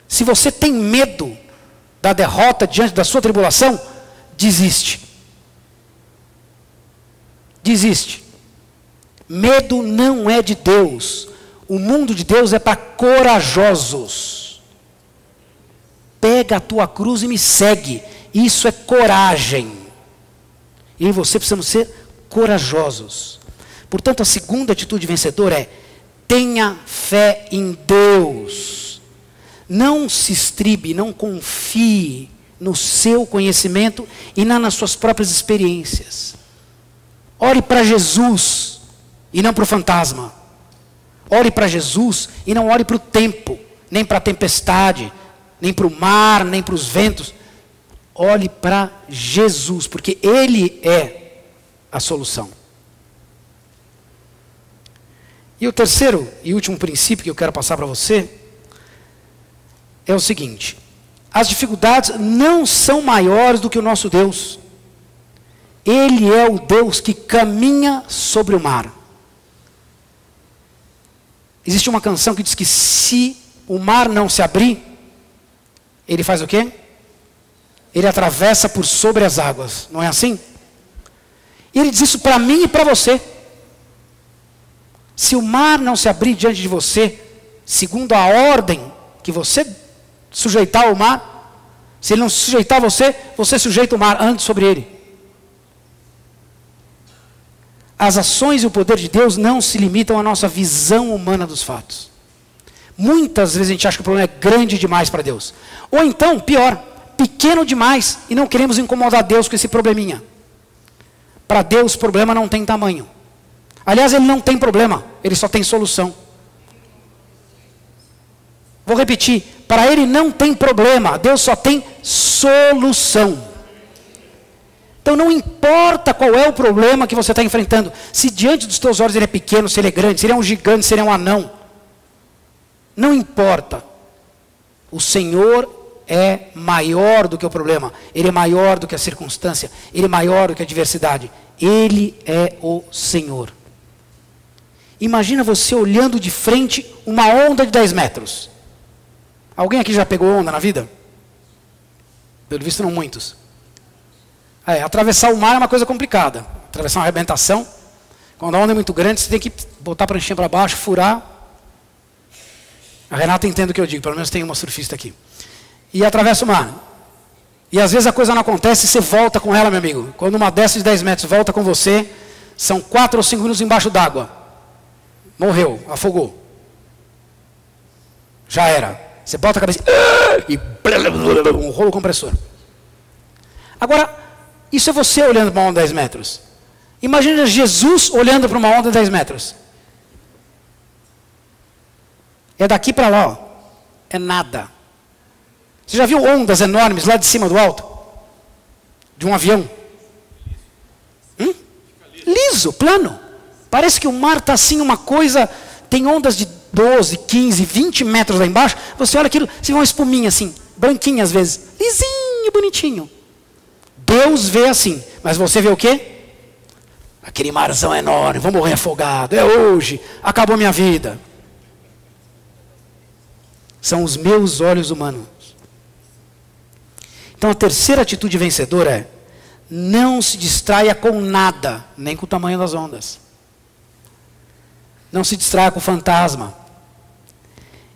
Speaker 1: Se você tem medo da derrota diante da sua tribulação, desiste. Desiste. Medo não é de Deus. O mundo de Deus é para corajosos. Pega a tua cruz e me segue. Isso é coragem. E eu e você precisamos ser corajosos. Portanto, a segunda atitude vencedora é: tenha fé em Deus. Não se estribe, não confie no seu conhecimento e nas suas próprias experiências. Ore para Jesus e não para o fantasma. Ore para Jesus e não ore para o tempo, nem para a tempestade, nem para o mar, nem para os ventos. olhe para Jesus, porque Ele é a solução. E o terceiro e último princípio que eu quero passar para você é o seguinte: as dificuldades não são maiores do que o nosso Deus. Ele é o Deus que caminha sobre o mar. Existe uma canção que diz que se o mar não se abrir, ele faz o quê? Ele atravessa por sobre as águas, não é assim? E ele diz isso para mim e para você. Se o mar não se abrir diante de você, segundo a ordem que você sujeitar ao mar, se ele não sujeitar você, você sujeita o mar, ande sobre ele. As ações e o poder de Deus não se limitam à nossa visão humana dos fatos. Muitas vezes a gente acha que o problema é grande demais para Deus. Ou então, pior, pequeno demais e não queremos incomodar Deus com esse probleminha. Para Deus o problema não tem tamanho. Aliás, ele não tem problema, ele só tem solução. Vou repetir, para ele não tem problema, Deus só tem solução. Então não importa qual é o problema que você está enfrentando, se diante dos teus olhos ele é pequeno, se ele é grande, se ele é um gigante, se ele é um anão. Não importa. O Senhor é maior do que o problema, Ele é maior do que a circunstância, Ele é maior do que a adversidade. Ele é o Senhor. Imagina você olhando de frente uma onda de 10 metros. Alguém aqui já pegou onda na vida? Pelo visto não muitos. Atravessar o mar é uma coisa complicada. Atravessar uma arrebentação. Quando a onda é muito grande, você tem que botar a pranchinha para baixo, furar. A Renata entende o que eu digo, pelo menos tem uma surfista aqui. E atravessa o mar. E às vezes a coisa não acontece e você volta com ela, meu amigo. Quando uma dessas de 10 metros volta com você, são 4 ou 5 minutos embaixo d'água. Morreu, afogou. Já era. Você bota a cabeça e um rolo compressor. Agora, isso é você olhando para uma onda de 10 metros. Imagina Jesus olhando para uma onda de 10 metros. É daqui para lá, ó. É nada. Você já viu ondas enormes lá de cima do alto? De um avião? Liso, plano. Parece que o mar está assim uma coisa, tem ondas de 12, 15, 20 metros lá embaixo. Você olha aquilo, você vê uma espuminha assim, branquinha às vezes. Lisinho, bonitinho. Deus vê assim, mas você vê o quê? Aquele marzão enorme, vou morrer afogado, é hoje, acabou minha vida. São os meus olhos humanos. Então a terceira atitude vencedora é: não se distraia com nada, nem com o tamanho das ondas. Não se distraia com o fantasma.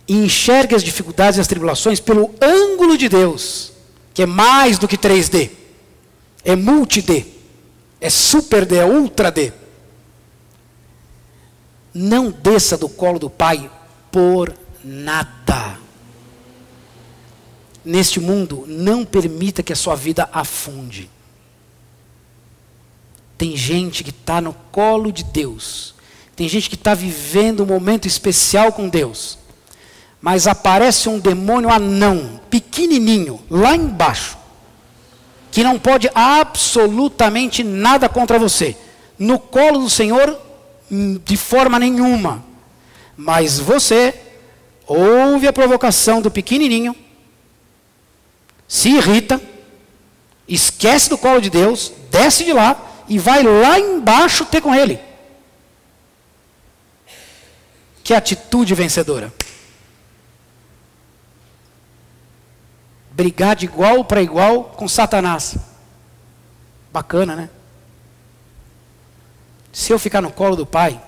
Speaker 1: E enxergue as dificuldades e as tribulações pelo ângulo de Deus, que é mais do que 3D. É multi-D. É super-D, é ultra-D. Não desça do colo do Pai por nada. Neste mundo, não permita que a sua vida afunde. Tem gente que está no colo de Deus. Tem gente que está vivendo um momento especial com Deus. Mas aparece um demônio anão, pequenininho, lá embaixo, que não pode absolutamente nada contra você. No colo do Senhor, de forma nenhuma. Mas você ouve a provocação do pequenininho, se irrita, esquece do colo de Deus, desce de lá e vai lá embaixo ter com ele. Que atitude vencedora. Brigar de igual para igual com Satanás. Bacana, né? Se eu ficar no colo do Pai,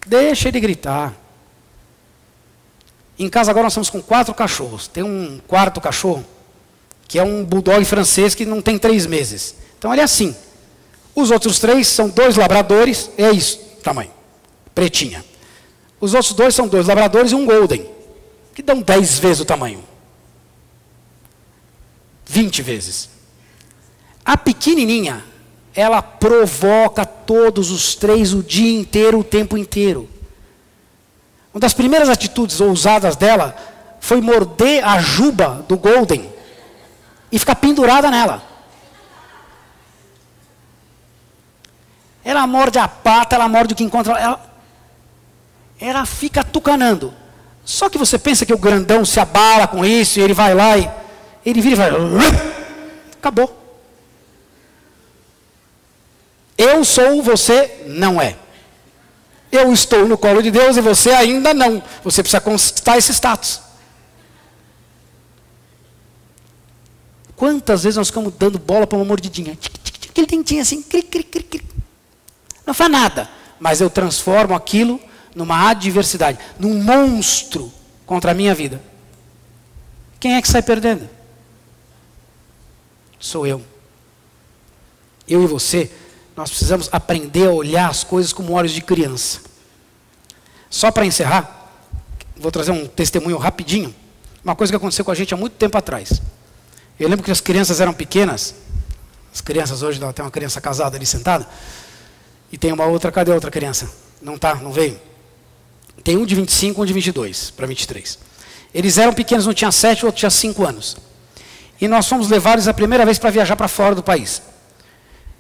Speaker 1: deixa ele gritar. Em casa agora nós estamos com 4 cachorros. Tem um quarto cachorro, que é um bulldog francês que não tem 3 meses. Então ele é assim. Os outros 3 são 2 labradores, é isso, tamanho, pretinha. Os outros 2 são 2 labradores e um golden, que dão 10 vezes o tamanho. 20 vezes. A pequenininha, ela provoca todos os 3 o dia inteiro, o tempo inteiro. Uma das primeiras atitudes ousadas dela foi morder a juba do golden. e ficar pendurada nela. Ela morde a pata, ela morde o que encontra, ela fica tucanando. Só que você pensa que o grandão se abala com isso, e ele vai lá e ele vira e vai, acabou. Eu sou, você não é. Eu estou no colo de Deus e você ainda não. Você precisa conquistar esse status. Quantas vezes nós ficamos dando bola para uma mordidinha? Aquele dentinho assim, cric, cric, cric, cric. Não faz nada. Mas eu transformo aquilo numa adversidade, num monstro contra a minha vida. Quem é que sai perdendo? Sou eu. Eu e você, nós precisamos aprender a olhar as coisas como olhos de criança. Só para encerrar, vou trazer um testemunho rapidinho. Uma coisa que aconteceu com a gente há muito tempo atrás. Eu lembro que as crianças eram pequenas. As crianças hoje, tem uma criança casada ali sentada. E tem uma outra, cadê a outra criança? Não tá, não veio. Tem um de 25, um de 22 para 23. Eles eram pequenos, um tinha 7, o outro tinha 5 anos. E nós fomos levar-eles a primeira vez para viajar para fora do país.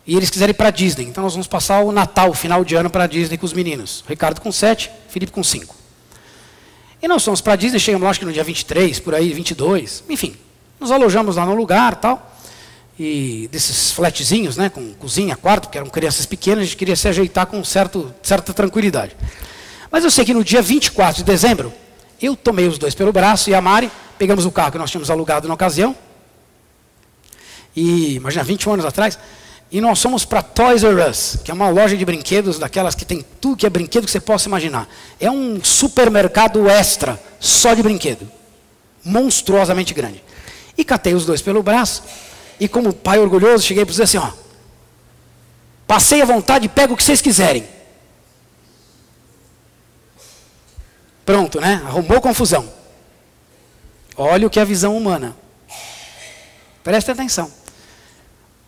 Speaker 1: E eles quiseram ir para a Disney. Então nós vamos passar o Natal, o final de ano, para a Disney com os meninos. Ricardo com 7, Felipe com 5. E nós fomos para a Disney, chegamos lá acho que no dia 23, por aí, 22. Enfim, nos alojamos lá no lugar e tal. E desses flatzinhos, né, com cozinha, quarto, porque eram crianças pequenas, a gente queria se ajeitar com certa tranquilidade. Mas eu sei que no dia 24 de dezembro, eu tomei os dois pelo braço e a Mari, pegamos o carro que nós tínhamos alugado na ocasião. E, imagina, 21 anos atrás, e nós fomos para Toys R Us, que é uma loja de brinquedos, daquelas que tem tudo que é brinquedo que você possa imaginar. É um supermercado extra, só de brinquedo. Monstruosamente grande. E catei os dois pelo braço, e como pai orgulhoso, cheguei para dizer assim, ó, passei à vontade, pega o que vocês quiserem. Pronto, né? Arrumou confusão. Olha o que é a visão humana. Preste atenção.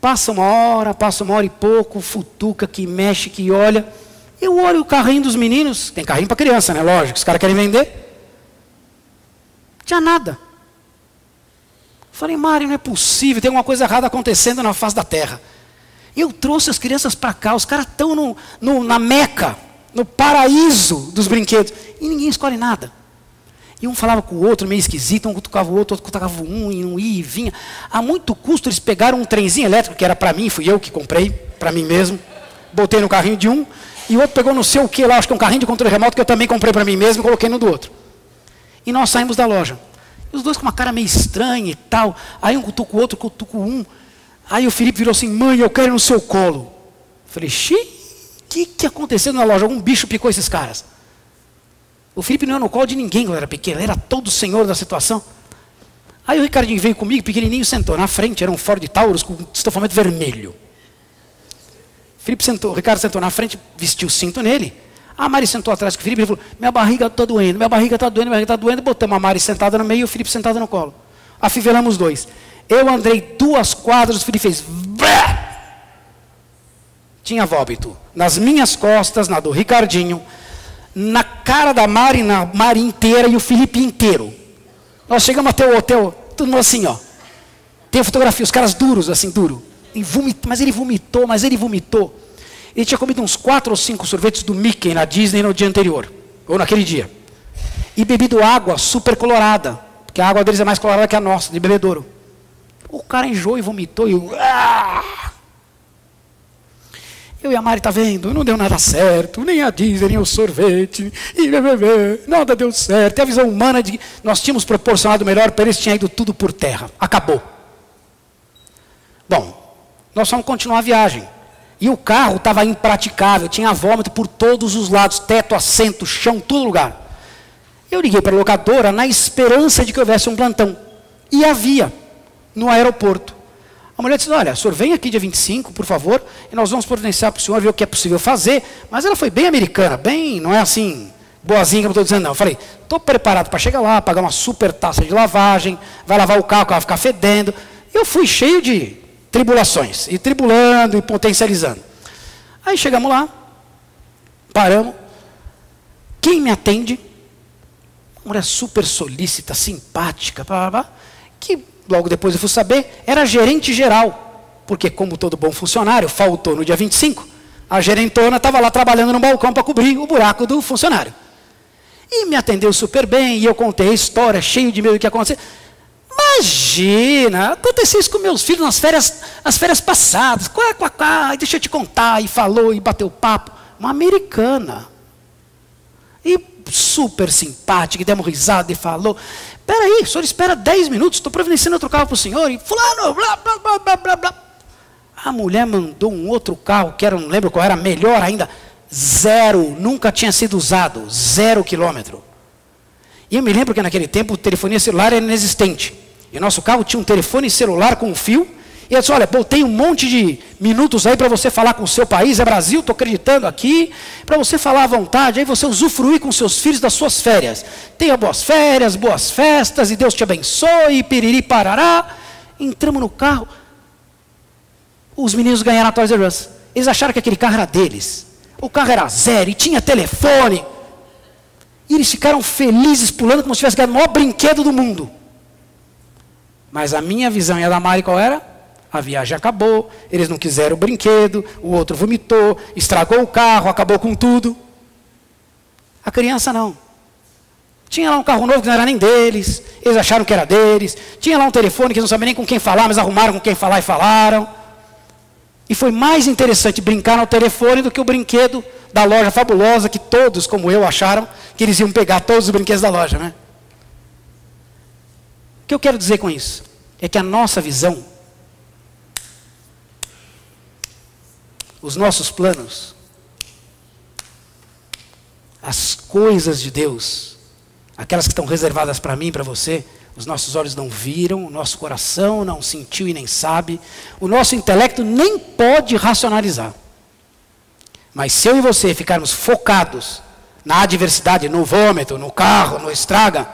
Speaker 1: Passa uma hora e pouco, futuca, que mexe, que olha. Eu olho o carrinho dos meninos. Tem carrinho para criança, né? Lógico, os caras querem vender. Não tinha nada. Falei, Mário, não é possível, tem alguma coisa errada acontecendo na face da terra. Eu trouxe as crianças para cá, os caras estão na Meca, no paraíso dos brinquedos. E ninguém escolhe nada. E um falava com o outro, meio esquisito, um cutucava o outro cutucava um, e não ia e vinha. A muito custo eles pegaram um trenzinho elétrico, que era para mim, fui eu que comprei, para mim mesmo. Botei no carrinho de um, e o outro pegou não sei o que lá, acho que é um carrinho de controle remoto, que eu também comprei para mim mesmo, e coloquei no do outro. E nós saímos da loja. E os dois com uma cara meio estranha e tal. Aí um cutuca o outro, cutuca um. Aí o Felipe virou assim, mãe, eu quero ir no seu colo. Eu falei, xiii, o que aconteceu na loja? Algum bicho picou esses caras. O Felipe não era no colo de ninguém quando era pequeno, ele era todo o senhor da situação. Aí o Ricardinho veio comigo, pequenininho, sentou na frente, era um Ford Taurus com estofamento vermelho. O Ricardo sentou na frente, vestiu o cinto nele. A Mari sentou atrás com o Felipe e falou, minha barriga está doendo, minha barriga está doendo, minha barriga está doendo. Botamos a Mari sentada no meio e o Felipe sentado no colo. Afivelamos os dois. Eu andei 2 quadras, o Felipe fez... Blá! Tinha vómito. Nas minhas costas, na do Ricardinho, na cara da Mari, na Mari inteira e o Felipe inteiro. Nós chegamos até o hotel, tudo assim, ó. Tem fotografia, os caras duros, assim, duro. Mas ele vomitou. Ele tinha comido uns 4 ou 5 sorvetes do Mickey na Disney no dia anterior, ou naquele dia. E bebido água super colorada, porque a água deles é mais colorada que a nossa, de bebedouro. O cara enjoou e vomitou e... Eu e a Mari, tá vendo? Não deu nada certo, nem a Disney, nem o sorvete, nada deu certo. E a visão humana de que nós tínhamos proporcionado melhor para eles, tinha ido tudo por terra. Acabou. Bom, nós vamos continuar a viagem. E o carro estava impraticável, tinha vômito por todos os lados, teto, assento, chão, todo lugar. Eu liguei para a locadora na esperança de que houvesse um plantão. E havia, no aeroporto. A mulher disse, olha, o senhor vem aqui dia 25, por favor, e nós vamos providenciar para o senhor ver o que é possível fazer. Mas ela foi bem americana, bem, não é assim, boazinha que eu estou dizendo, não. Eu falei, estou preparado para chegar lá, pagar uma super taxa de lavagem, vai lavar o carro vai ficar fedendo. Eu fui cheio de tribulações, e tribulando e potencializando. Aí chegamos lá, paramos. Quem me atende? Uma mulher super solícita, simpática, que logo depois eu fui saber, era gerente geral. Porque como todo bom funcionário, faltou no dia 25, a gerentona estava lá trabalhando no balcão para cobrir o buraco do funcionário. E me atendeu super bem, e eu contei a história, cheio de medo do que ia acontecer. Imagina, aconteceu isso com meus filhos nas férias passadas. Deixa eu te contar, e falou, e bateu papo. Uma americana. E super simpática, e demos risada, e falou, peraí, o senhor espera 10 minutos, estou providenciando outro carro para o senhor, e fulano, blá, blá, blá, blá, blá, blá. A mulher mandou um outro carro, que era, não lembro qual era, melhor ainda, 0, nunca tinha sido usado, 0 quilômetro. E eu me lembro que naquele tempo o telefonia celular era inexistente. E o nosso carro tinha um telefone celular com um fio. E eu disse, olha, tem um monte de minutos aí para você falar com o seu país, é Brasil, estou acreditando aqui, para você falar à vontade, aí você usufruir com seus filhos das suas férias. Tenha boas férias, boas festas, e Deus te abençoe, piriri, parará. Entramos no carro, os meninos ganharam a Toys R Us. Eles acharam que aquele carro era deles. O carro era 0 e tinha telefone. E eles ficaram felizes, pulando como se tivesse ganhado o maior brinquedo do mundo. Mas a minha visão e a da Mari qual era? A viagem acabou, eles não quiseram o brinquedo, o outro vomitou, estragou o carro, acabou com tudo. A criança não. Tinha lá um carro novo que não era nem deles, eles acharam que era deles. Tinha lá um telefone que não sabiam nem com quem falar, mas arrumaram com quem falar e falaram. E foi mais interessante brincar no telefone do que o brinquedo da loja fabulosa, que todos, como eu, acharam que eles iam pegar todos os brinquedos da loja, né? O que eu quero dizer com isso? É que a nossa visão, os nossos planos, as coisas de Deus, aquelas que estão reservadas para mim e para você, os nossos olhos não viram, o nosso coração não sentiu e nem sabe, o nosso intelecto nem pode racionalizar. Mas se eu e você ficarmos focados na adversidade, no vômito, no carro, no estraga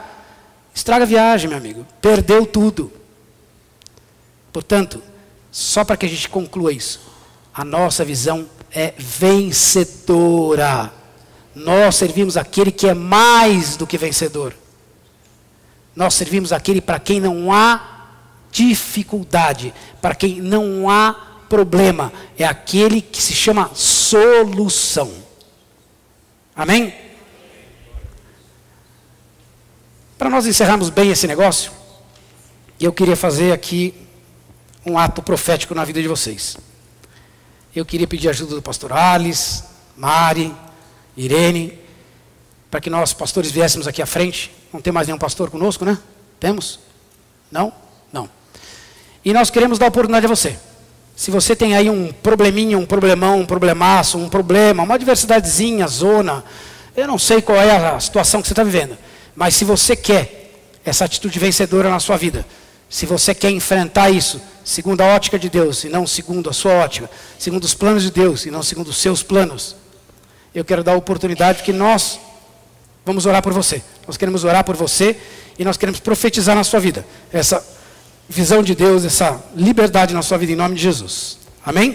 Speaker 1: a viagem, meu amigo, perdeu tudo. Portanto, só para que a gente conclua isso, a nossa visão é vencedora. Nós servimos aquele que é mais do que vencedor. Nós servimos aquele para quem não há dificuldade, para quem não há problema. É aquele que se chama solução. Amém? Para nós encerrarmos bem esse negócio, eu queria fazer aqui um ato profético na vida de vocês. Eu queria pedir a ajuda do pastor Alice, Mari, Irene, para que nós, pastores, viéssemos aqui à frente. Não tem mais nenhum pastor conosco, né? Temos? Não? Não. E nós queremos dar oportunidade a você. Se você tem aí um probleminha, um problemão, um problemaço, um problema, uma adversidadezinha, zona, eu não sei qual é a situação que você está vivendo, mas se você quer essa atitude vencedora na sua vida, se você quer enfrentar isso, segundo a ótica de Deus, e não segundo a sua ótica, segundo os planos de Deus, e não segundo os seus planos, eu quero dar a oportunidade que nós vamos orar por você. Nós queremos orar por você e nós queremos profetizar na sua vida essa visão de Deus, essa liberdade na sua vida, em nome de Jesus. Amém?